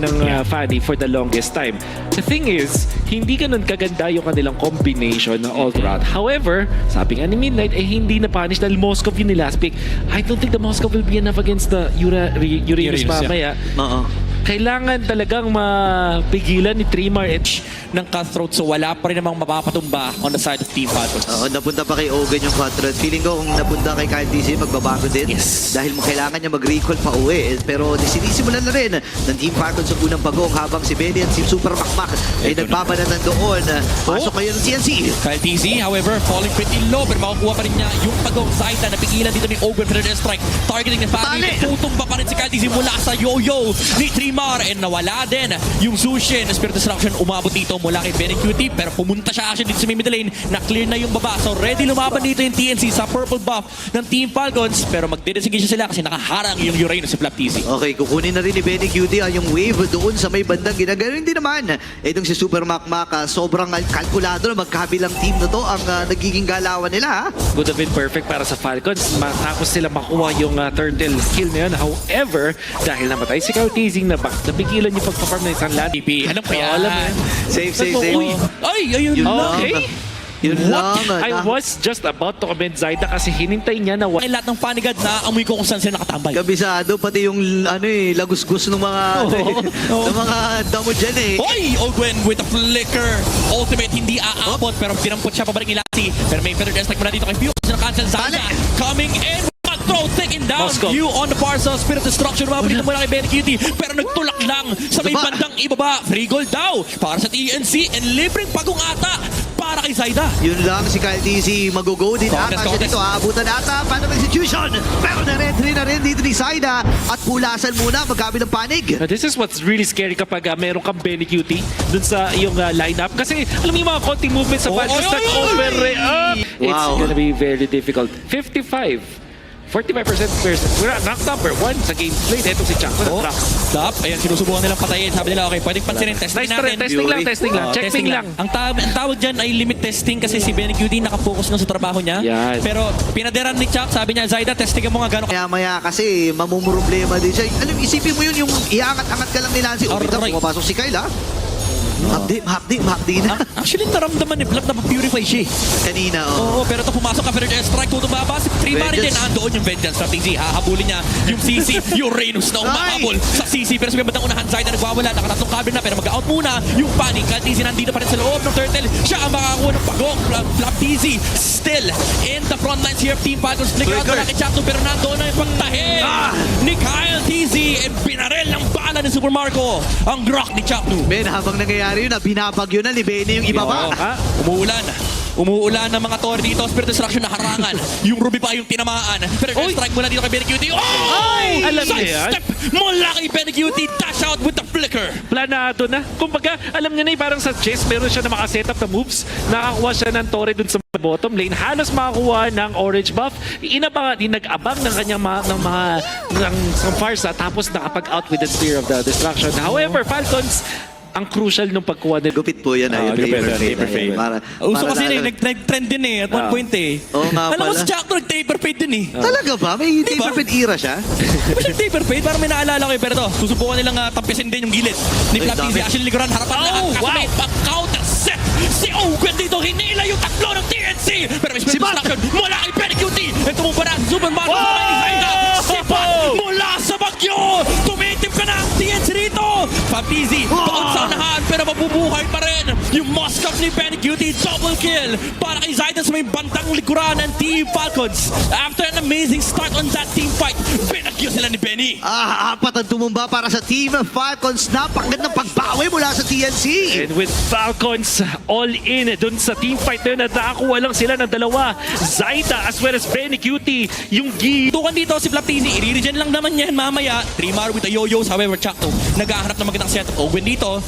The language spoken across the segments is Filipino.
ng Fanny for the longest time. The thing is, hindi ganun kaganda yung kanilang combination na all throughout. However, sabi nga ni Midnight, hindi na punish dahil Moskov yun ni last pick. I don't think the Moskov will be enough against the Uranus mamaya. Kailangan talagang mapigilan ni Trimar ng Cutthroat, so wala pa rin namang mapapatumba on the side of Team Falcons. Napunta pa kay Ogan yung Cutthroat. Feeling ko kung napunta kay Kyle TC, magbabago din. Yes. Dahil kailangan niya mag-recall pa uwi. Pero sinisimulan na rin ng Team Falcons sa unang bagong habang si Benny at si Super Makmak ay nagbabanatan doon. Pasok kayo ng TNC. Kyle TC, however, falling pretty low, pero makukuha pa rin niya yung pagong Zaita na pigilan dito ni Ogan for the strike. Targeting ni Fanny, tutumba pa rin si Kyle TC mula sa yo-yo ni Trimar, and nawala din yung Zushin. Spirit Destruction umabot dito mula kay Benny Cutie, pero pumunta siya actually dito sa middle lane, na-clear na yung baba. So ready lumaban dito yung TNC sa purple buff ng Team Falcons, pero magdidesignation sila kasi nakaharang yung Uranus si Flap TC. Okay, kukunin na rin ni Benny Cutie yung wave doon sa may bandang ginagaling din naman. Itong si Super Makmak, sobrang kalkulado na magkabilang team na to ang nagiging galawan nila. Would have been perfect para sa Falcons. Matapos sila makuha yung turtle kill na yun. However, dahil namatay si Kyle Teasing na napigilan yung pagpaparm ng isang land. Alam ko yan. Alam mo yan. Safe. Uy, ay, ayun Yun lang. Okay. Yun lang. I was just about to comment Zaida kasi hinintay niya na Ay, lahat ng panigad na amoy ko kung saan sila nakatambay. Kabisado, pati yung lagusgus ng mga ng mga damo dyan Oy! Ogwen with a flicker. Ultimate, hindi aabot, pero pinampot siya pabalik ni Lassie. Pero may feather death mula dito kay Fuse na cancel Zaida. Coming in. Throw taking down Moskov. you on the far side. Spirit Destruction mabalik na mula kay Benny Cutie, pero nagtulak lang sa may bandang ibaba. Free goal daw para sa TNC and libreng pagong ata para kay Zaida. Yun lang, si Kyle TC mag-go din ata siya dito. Aabutan ata para ng execution. Pero na-retry na rin dito ni Zaida at pulasan muna magkabilang panig. Now, this is what's really scary kapag meron kang Benny Cutie dun sa iyong lineup. Kasi alam mo yung mga konting movement sa Falcons na over up. It's gonna be very difficult. 45% we're knocked number 1 sa gameplay. Ito si Chuck. Dap, ayan, sinusubukan nilang patayin. Sabi nila, okay, pwedeng pansinin. Testing natin. Testing lang. Checking lang. Ang tawag dyan ay limit testing kasi si Benny Cutie nakapokus na sa trabaho niya. Yan. Pero pinaderan ni Chuck, sabi niya, Zaida, testing mo nga gano'n. Maya kasi mamumroblema din siya. Alam, isipin mo yun, yung iangat-angat ka lang ni Lancy. Pumapasok si Kyle, Mahapdi na. Actually, naramdaman ni Flap na ma-purify siya. Kanina, Oo, pero ito pumasok ka, pero strike, tutumaba si Trimar din. Andoon yung Vengeance strategy. Hahabulin niya yung CC, Uranus na umahabol sa CC. Pero sa may bandang unahan, Zaida nagwawala, nakatatlong cabin na, pero mag-out muna yung Panic. Kyle TC nandito pa rin sa loob ng Turtle. Siya ang makakuha ng pagong. Flap TC still in the front lines here of Team Falcons. Flicker out na kay Chakto, pero nandoon na yung pagtahin ni Kyle TC. And binarel ng bala ni Super Marco ang Grok ni Chakto. Men, habang nangyayari yun, binabagyo na ni Benny yung ibaba. Umuulan ng mga tor dito. Spirit Destruction na harangan. Yung Ruby pa yung tinamaan. Pero strike mula dito kay Benny Cutie. Alam niya yan. Step mula kay Benny Cutie. Dash out with the flicker. Planado na. Kumbaga, alam niya na parang sa chess, meron siya na makaset up na moves. Nakakuha siya ng Torre dun sa bottom lane. Halos makakuha ng orange buff. Nag-abang ng kanyang ng Farsa, tapos nakapag-out with the Spear of the Destruction. However, Falcons, ang crucial nung pagkuha nila. Gupit po yan. Taper fade. Uso kasi nag-trend din at one point Oo nga Alam mo pala. si Jackto nag-taper fade din Talaga ba? May taper fade era siya? May taper fade, parang may naalala ko pero ito, susubukan nilang tampisin din yung gilid ni Flap TC. Actually, likuran, harapan na. Kasi may pang-counter set si Owen dito. Hinila yung tatlo ng TNC. Pero may Spirit Destruction mula kay Benny Cutie. Ito mo ba na? Super Mario sa kay Zaida. Sipat mula sa bagyo. Tumitip ka na ang TNC rito. Flap TC, doon sa unahan, pero mabubuhay pa rin yung Moskov ni Benny Cutie. Double kill para kay Zaida sa may bandang likuran ng Team Falcons. After an amazing start on that team fight, binagyo sila ni Benny. Apat ang tumumba para sa Team Falcons. Napakagandang pagbawi mula sa TNC. And with Falcons all in dun sa team fight na yun, nakakuha lang sila ng dalawa. Zaida as well as Benny Cutie. Yung Tukan dito si Flap TC, i-regen lang naman yan mamaya. Trimar with the yo-yos, however, Chakto nag-aharap ng magandang setup. Owen dito,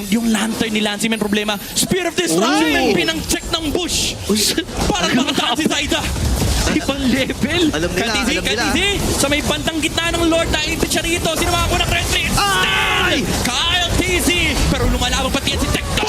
yung lantern ni Lancy may problema. Spear of Destruction, pinang-check ng bush. Parang makataan si Zaida. ibang level. Alam nila, Katizi, sa may bandang gitna ng Lord, naipit siya rito. Sino makakuha ng red tree? Still! Kyle TZ! Pero lumalabang pati yan si Tecton!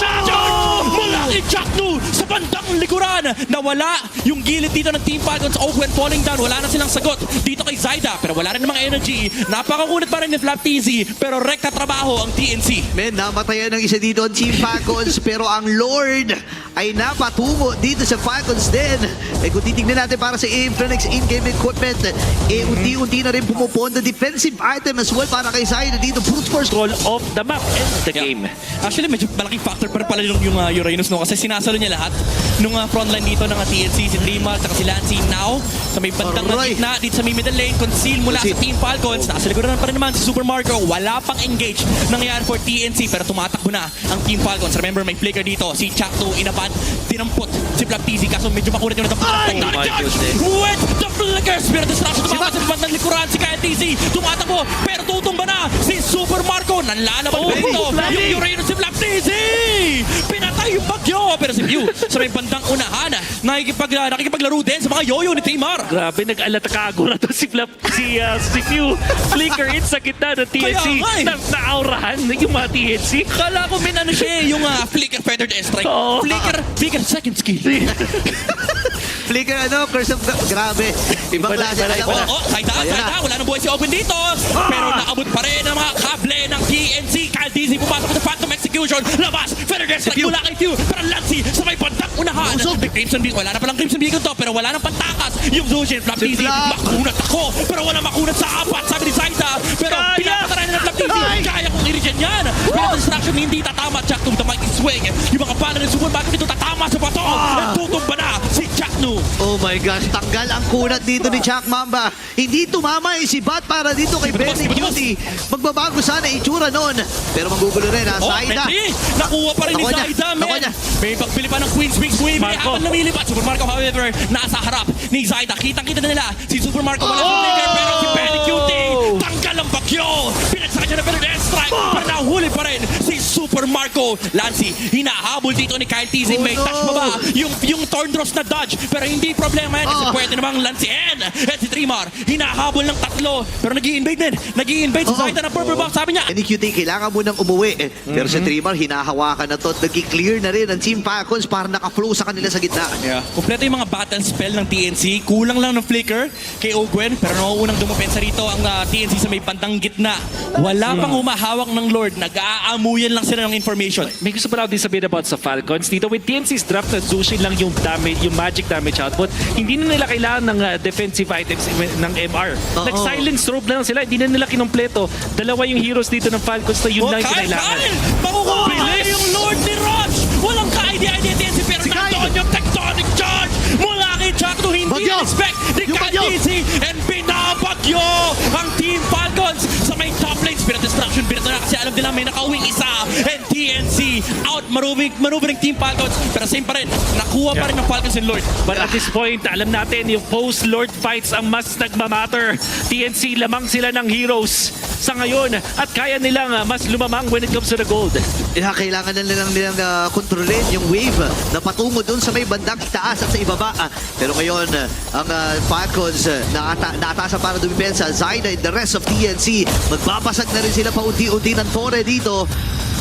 Mula kay Jacknu sa bandang likuran. Nawala yung gilid dito ng Team Falcons. Oakland falling down. Wala na silang sagot dito kay Zaida. Pero wala rin namang energy. Napakakunat pa pa rin ni Flap TZ, pero rekta trabaho ang TNC. Men, namatayan ng isa dito ang Team Falcons pero ang Lord ay napatungo dito sa Falcons din. Eh kung titignan natin para sa Infinix in-game equipment, eh unti-unti na rin pumuponda defensive item as well para kay Zaida dito. Brute force. Control of the map and the game. Actually, medyo malaking factor pa rin pala yung Uranus, no? Kasi sinasalo niya lahat nung frontline dito ng TNC, si Dreamal, at si Lancy. Now, sa may bandang Aray. gitna, dito sa may middle lane, conceal mula sa Conceal. Team Falcons. Nasa likuran pa rin naman si Super Marco. Wala pang engage nangyayari for TNC, pero tumatakbo na ang Team Falcons. Remember, may flicker dito. Si Chakto, inabad, tinampot si Flap TZ. Kaso medyo makunat yung natapos. Ay! Tectonic My charge goodness. with the flicker. Spirit Destruction, tumama sa bandang likuran. Si Kyle TZ, tumatakbo, pero tutumba na si Super Marco. Nanlalaban pa dito. Yung Uranus si Flap TZ. Pinatay yung bagyo. Pero si Pew, sa may bandang unahan, nakikipaglaro din sa mga yoyo ni Timar. Grabe, nag-alata ka agura to si Flap, si Pew. Flicker in sa gitna ng TNC. Kaya nga eh. Na-aurahan yung mga TNC. Kala ko min ano siya yung flicker feathered airstrike. Oo. Flicker second skill. Flicker Curse of grabe. Ibang klase. Saida, wala nang buhay si Open dito. Pero naabot pa rin ang mga kable ng TNC. Kyle TZ pumasok sa Phantom Execution. Labas, feathered airstrike mula kay Pew. Pero Lancy sa may bandang unahan. May Crimson Beacon. Wala na palang Crimson Beacon to, pero wala nang pantakas. Yung Zujin, Flap Si TZ, Flap. makunat ako. Pero wala makunat sa apat. Sabi ni Saida. Pero Kaya! pinapataray na ng Flap TZ. Ay! Kaya kong i-regen yan. Pero distraction hindi tatama. Jack to the mighty swing. Yung mga bala ng Super Marco dito tatama sa bato. At tutumba na si Jack Nu. Oh my gosh, tanggal ang kunat dito ni Jack Mamba. Hindi tumama si Bat para dito kay Benny Cutie. Magbabago sana itsura noon. Pero magugulo rin ha, Zaida. Petri! Nakuha pa rin ni Nakuha niya. Zaida, Nakuha men. niya. May pagbili pa ng Queen's Wings Wave. May Marco. habang lumilipat. Super Marco, however, nasa harap ni Zaida. Kitang-kita na nila si Super Marco. Wala sa flicker, pero si Benny Cutie. Tanggal ang bagyo. Pinagsakan siya na pero airstrike. Pero nahuli pa rin si Super Marco. Lancy, hinahabol dito ni Kyle TZ. May Oh, touch no. pa ba? Yung Thorndross na dodge. Pero hindi problema yan kasi Oh. pwede namang Lancy N. At si Trimar, hinahabol ng tatlo. Pero nag-i-invade din. Nag-i-invade si Oo. Zaida ng purple box. Sabi niya, Benny Cutie, kailangan mo nang umuwi. Pero si Trimar, hinahawakan na to. Nag-clear na rin ang Team Falcons para nakaflow sa kanila sa gitna. Kompleto yung mga battle spell ng TNC. Kulang lang ng flicker kay Ogwen. Pero nauunang dumapensa rito ang TNC sa may bandang gitna. Wala pang humahawak ng Lord. Nag-aamuyan lang sila ng information. May gusto pa lang din sabihin about sa Falcons. Dito with TNC's draft na Zushin lang yung damage, yung magic damage output. Hindi na nila kailangan ng defensive items ng MR. Oo. Nag-silent strobe na lang sila. Hindi na nila kinumpleto. Dalawa yung heroes dito ng Falcons na yun lang yung kinailangan. Makukuha Bilis! yung Lord ni Roach! Walang ka-idea-idea TNC pero Si Kyle! nandoon yung tectonic charge mula kay Chakto. Hindi Bagyo! respect ni Yung Kyle bagyo! TZ and binabagyo ang Team Falcons sa may top lane. Spirit Destruction, binato na kasi alam nila may nakauwing isa and TNC out maneuvering Team Falcons pero same pa rin. Nakuha pa rin ng Falcons and Lord. But at this point, alam natin yung post-Lord fights ang mas nagmamatter. TNC lamang sila ng heroes sa ngayon at kaya nilang mas lumamang when it comes to the gold. Kailangan na nilang kontrolin yung wave na patungo dun sa may bandang itaas at sa ibaba. Pero ngayon, ang Falcons naatasan para dumipensa. Zaida and the rest of TNC, magbabasag na rin sila paunti-unti ng tore dito.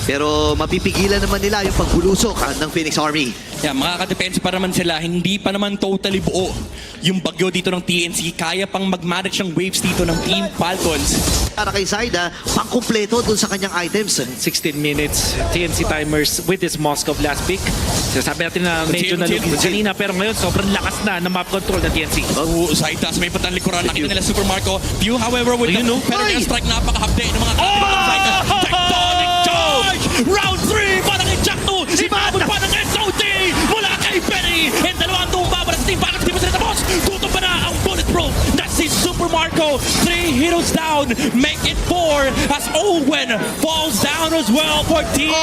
Pero mapipigilan naman nila yung pagbulusok ng Phoenix Army. Yeah, makakadepensa pa naman sila. Hindi pa naman totally buo yung bagyo dito ng TNC. Kaya pang mag-manage ng waves dito ng Team Falcons. Para kay Zaida, pangkumpleto dun sa kanyang items. 16 minutes TNC timers with this Moscow last pick. Sabi natin na medyo nalugin kanina pero ngayon sobrang lakas na ng map control ng TNC. Zaida sa may patang likuran. Nakita nila Super Marco. Pew, however, with the pero Ay! strike napakahapde ng mga katibat ng Zaida. Tectonic charge! Round 3 para kay Chakto! Sinabot pa ng SOT mula kay Benny! And dalawang tumba para sa Team Falcons. Di pa sila tapos. Tutumba na ang bulletproof na si Super Marco. 3 heroes down. Make it 4 as Owen falls down as well for Team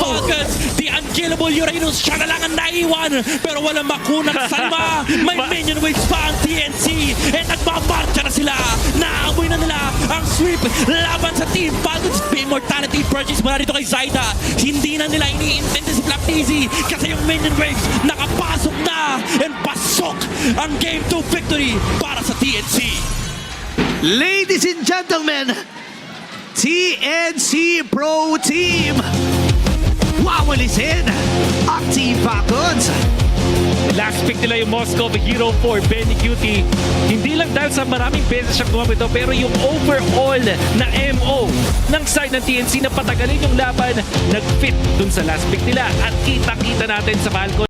Falcons. The unkillable Uranus. Siya na lang ang naiwan. Pero walang makunang salma. May minion waves pa ang TNC. And nagmamarcha na sila. Naamoy na nila ang sweep laban sa Team Falcons. Immortality purchase mula dito kay Zaida. Hindi na nila iniintindi si Flap TZ kasi yung minion waves nakapasok na and pasok ang Game 2 victory para sa TNC. Ladies and gentlemen, TNC Pro Team. Wow! wawalisin ang Team Falcons. Last pick nila yung Moscow Hero for Benny Cutie. Hindi lang dahil sa maraming beses siyang gumamit ito, pero yung overall na MO ng side ng TNC na patagalin yung laban, nag-fit dun sa last pick nila. At kita-kita natin sa Falcon